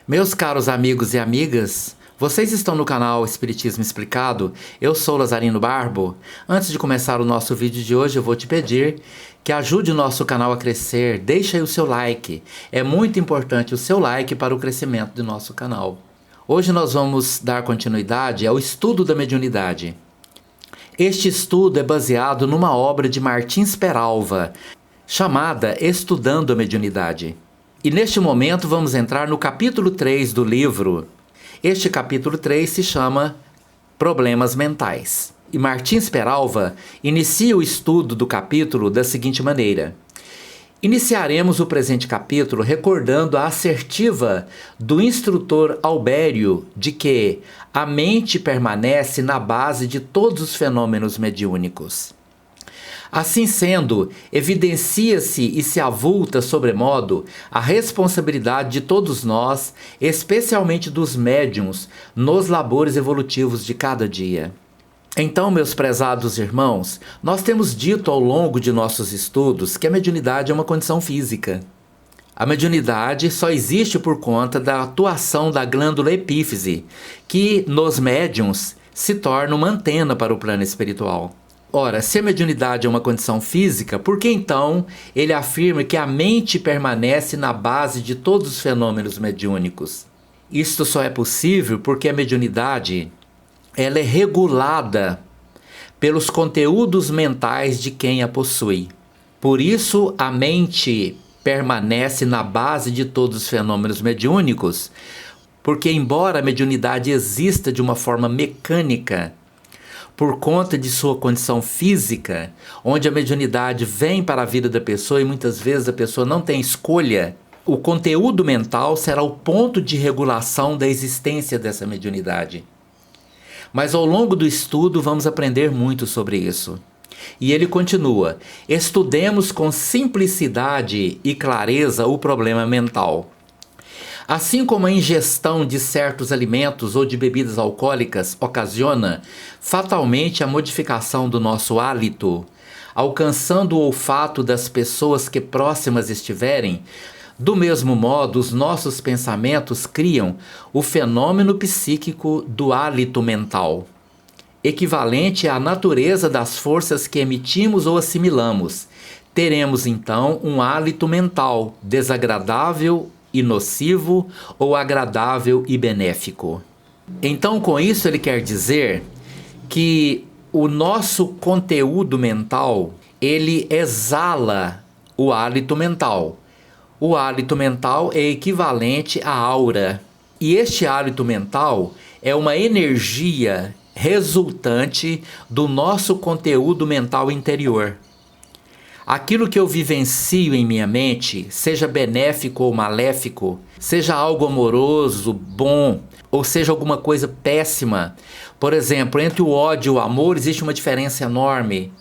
Meus caros amigos e amigas, vocês estão no canal Espiritismo Explicado? Eu sou Lazarino Barbo. Antes de começar o nosso vídeo de hoje, eu vou te pedir que ajude o nosso canal a crescer. Deixa aí o seu like. É muito importante o seu like para o crescimento do nosso canal. Hoje nós vamos dar continuidade ao estudo da mediunidade. Este estudo é baseado numa obra de Martins Peralva, chamada Estudando a Mediunidade. E neste momento vamos entrar no capítulo 3 do livro. Este capítulo 3 se chama Problemas Mentais. E Martins Peralva inicia o estudo do capítulo da seguinte maneira. Iniciaremos o presente capítulo recordando a assertiva do instrutor Albério de que a mente permanece na base de todos os fenômenos mediúnicos. Assim sendo, evidencia-se e se avulta sobremodo a responsabilidade de todos nós, especialmente dos médiuns, nos labores evolutivos de cada dia. Então, meus prezados irmãos, nós temos dito ao longo de nossos estudos que a mediunidade é uma condição física. A mediunidade só existe por conta da atuação da glândula epífise, que nos médiuns se torna uma antena para o plano espiritual. Ora, se a mediunidade é uma condição física, por que então ele afirma que a mente permanece na base de todos os fenômenos mediúnicos? Isto só é possível porque a mediunidade ela é regulada pelos conteúdos mentais de quem a possui. Por isso a mente permanece na base de todos os fenômenos mediúnicos, porque embora a mediunidade exista de uma forma mecânica, por conta de sua condição física, onde a mediunidade vem para a vida da pessoa e muitas vezes a pessoa não tem escolha, o conteúdo mental será o ponto de regulação da existência dessa mediunidade. Mas ao longo do estudo vamos aprender muito sobre isso. E ele continua: estudemos com simplicidade e clareza o problema mental. Assim como a ingestão de certos alimentos ou de bebidas alcoólicas ocasiona fatalmente a modificação do nosso hálito, alcançando o olfato das pessoas que próximas estiverem, do mesmo modo os nossos pensamentos criam o fenômeno psíquico do hálito mental, equivalente à natureza das forças que emitimos ou assimilamos. Teremos então um hálito mental desagradável e nocivo ou agradável e benéfico. Então, com isso ele quer dizer que o nosso conteúdo mental, ele exala o hálito mental. O hálito mental é equivalente à aura. E este hálito mental é uma energia resultante do nosso conteúdo mental interior. Aquilo que eu vivencio em minha mente, seja benéfico ou maléfico, seja algo amoroso, bom, ou seja alguma coisa péssima. Por exemplo, entre o ódio e o amor existe uma diferença enorme.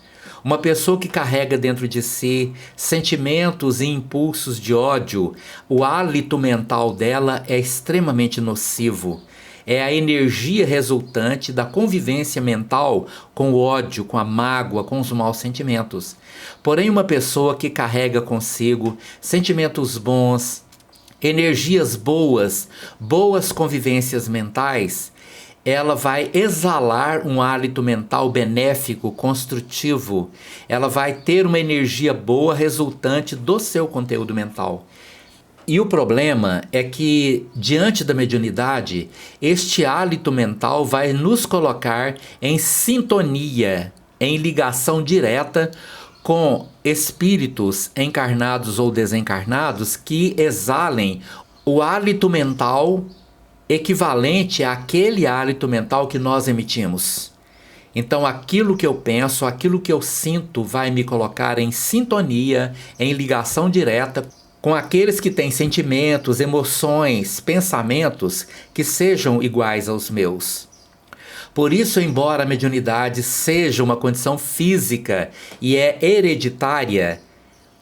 Uma pessoa que carrega dentro de si sentimentos e impulsos de ódio, o hálito mental dela é extremamente nocivo. É a energia resultante da convivência mental com o ódio, com a mágoa, com os maus sentimentos. Porém, uma pessoa que carrega consigo sentimentos bons, energias boas, boas convivências mentais, ela vai exalar um hálito mental benéfico, construtivo. Ela vai ter uma energia boa resultante do seu conteúdo mental. E o problema é que, diante da mediunidade, este hálito mental vai nos colocar em sintonia, em ligação direta com espíritos encarnados ou desencarnados que exalem o hálito mental equivalente àquele hálito mental que nós emitimos. Então, aquilo que eu penso, aquilo que eu sinto vai me colocar em sintonia, em ligação direta com aqueles que têm sentimentos, emoções, pensamentos que sejam iguais aos meus. Por isso, embora a mediunidade seja uma condição física e é hereditária,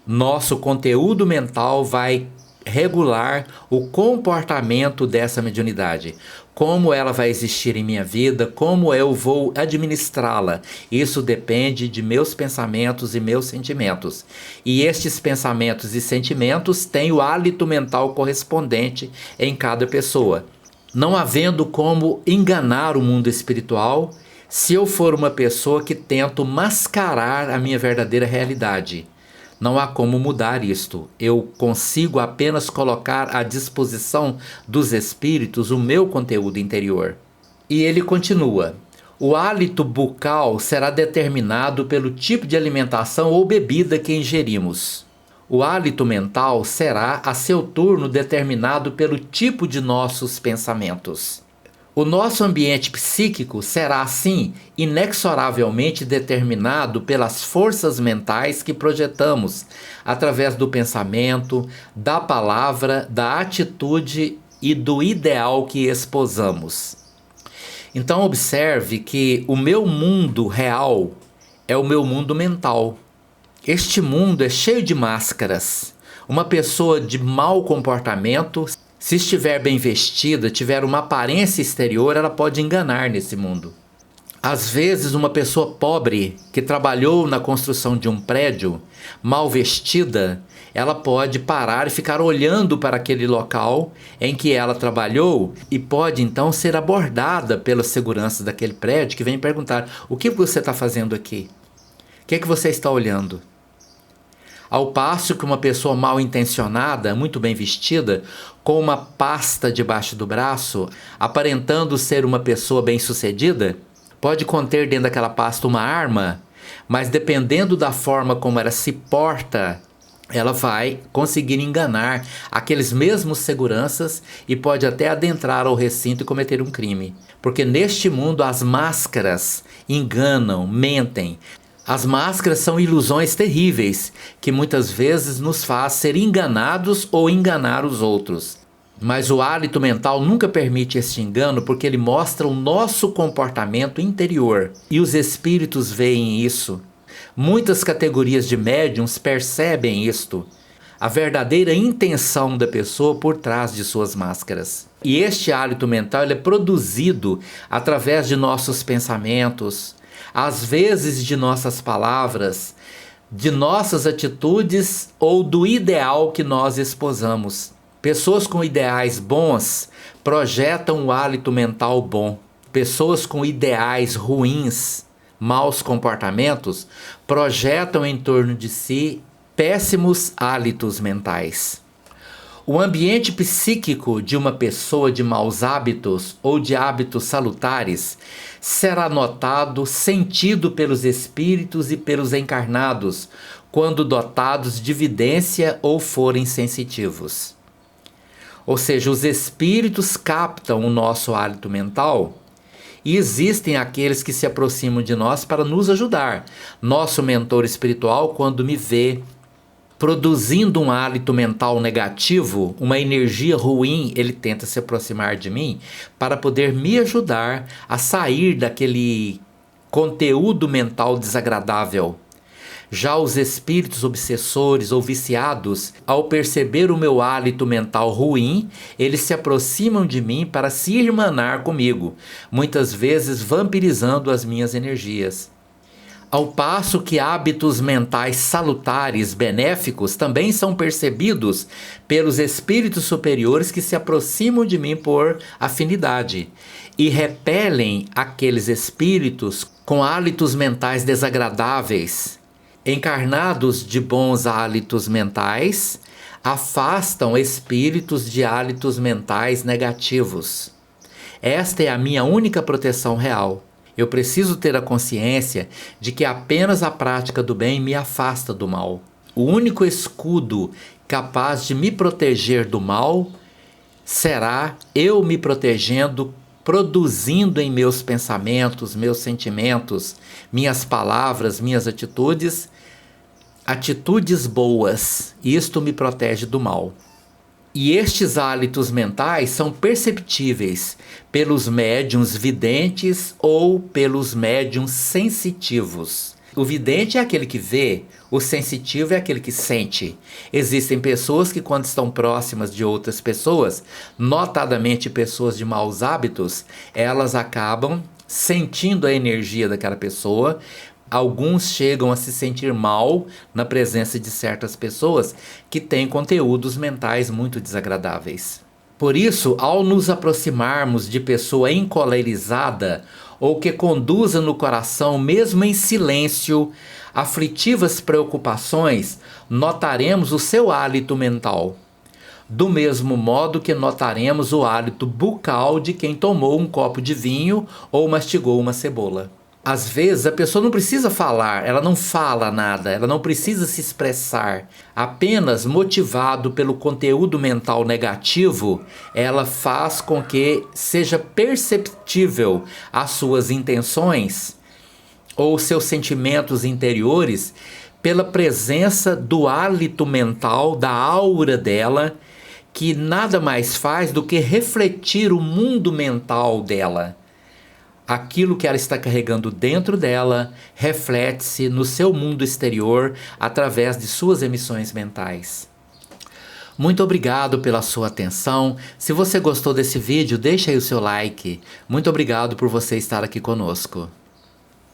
nosso conteúdo mental vai regular o comportamento dessa mediunidade. Como ela vai existir em minha vida, como eu vou administrá-la. Isso depende de meus pensamentos e meus sentimentos. E estes pensamentos e sentimentos têm o hálito mental correspondente em cada pessoa. Não havendo como enganar o mundo espiritual se eu for uma pessoa que tento mascarar a minha verdadeira realidade. Não há como mudar isto. Eu consigo apenas colocar à disposição dos espíritos o meu conteúdo interior. E ele continua: o hálito bucal será determinado pelo tipo de alimentação ou bebida que ingerimos. O hálito mental será, a seu turno, determinado pelo tipo de nossos pensamentos. O nosso ambiente psíquico será, assim, inexoravelmente determinado pelas forças mentais que projetamos através do pensamento, da palavra, da atitude e do ideal que esposamos. Então observe que o meu mundo real é o meu mundo mental. Este mundo é cheio de máscaras. Uma pessoa de mau comportamento, se estiver bem vestida, tiver uma aparência exterior, ela pode enganar nesse mundo. Às vezes, uma pessoa pobre que trabalhou na construção de um prédio, mal vestida, ela pode parar e ficar olhando para aquele local em que ela trabalhou e pode então ser abordada pelos seguranças daquele prédio que vem perguntar: o que você está fazendo aqui? O que é que você está olhando? Ao passo que uma pessoa mal intencionada, muito bem vestida, com uma pasta debaixo do braço, aparentando ser uma pessoa bem-sucedida, pode conter dentro daquela pasta uma arma, mas dependendo da forma como ela se porta, ela vai conseguir enganar aqueles mesmos seguranças e pode até adentrar ao recinto e cometer um crime. Porque neste mundo as máscaras enganam, mentem. As máscaras são ilusões terríveis, que muitas vezes nos faz ser enganados ou enganar os outros. Mas o hálito mental nunca permite este engano, porque ele mostra o nosso comportamento interior. E os espíritos veem isso. Muitas categorias de médiuns percebem isto. A verdadeira intenção da pessoa por trás de suas máscaras. E este hálito mental ele é produzido através de nossos pensamentos, às vezes de nossas palavras, de nossas atitudes ou do ideal que nós esposamos. Pessoas com ideais bons projetam o hálito mental bom. Pessoas com ideais ruins, maus comportamentos, projetam em torno de si péssimos hálitos mentais. O ambiente psíquico de uma pessoa de maus hábitos ou de hábitos salutares será notado, sentido pelos espíritos e pelos encarnados, quando dotados de vidência ou forem sensitivos. Ou seja, os espíritos captam o nosso hálito mental e existem aqueles que se aproximam de nós para nos ajudar. Nosso mentor espiritual, quando me vê produzindo um hálito mental negativo, uma energia ruim, ele tenta se aproximar de mim para poder me ajudar a sair daquele conteúdo mental desagradável. Já os espíritos obsessores ou viciados, ao perceber o meu hálito mental ruim, eles se aproximam de mim para se irmanar comigo, muitas vezes vampirizando as minhas energias. Ao passo que hábitos mentais salutares, benéficos, também são percebidos pelos espíritos superiores que se aproximam de mim por afinidade e repelem aqueles espíritos com hálitos mentais desagradáveis. Encarnados de bons hálitos mentais, afastam espíritos de hálitos mentais negativos. Esta é a minha única proteção real. Eu preciso ter a consciência de que apenas a prática do bem me afasta do mal. O único escudo capaz de me proteger do mal será eu me protegendo, produzindo em meus pensamentos, meus sentimentos, minhas palavras, minhas atitudes, atitudes boas. Isto me protege do mal. E estes hálitos mentais são perceptíveis pelos médiuns videntes ou pelos médiuns sensitivos. O vidente é aquele que vê, o sensitivo é aquele que sente. Existem pessoas que, quando estão próximas de outras pessoas, notadamente pessoas de maus hábitos, elas acabam sentindo a energia daquela pessoa. Alguns chegam a se sentir mal na presença de certas pessoas que têm conteúdos mentais muito desagradáveis. Por isso, ao nos aproximarmos de pessoa encolerizada ou que conduza no coração, mesmo em silêncio, aflitivas preocupações, notaremos o seu hálito mental. Do mesmo modo que notaremos o hálito bucal de quem tomou um copo de vinho ou mastigou uma cebola. Às vezes a pessoa não precisa falar, ela não fala nada, ela não precisa se expressar. Apenas motivado pelo conteúdo mental negativo, ela faz com que seja perceptível as suas intenções ou seus sentimentos interiores pela presença do hálito mental, da aura dela, que nada mais faz do que refletir o mundo mental dela. Aquilo que ela está carregando dentro dela reflete-se no seu mundo exterior através de suas emissões mentais. Muito obrigado pela sua atenção. Se você gostou desse vídeo, deixe aí o seu like. Muito obrigado por você estar aqui conosco.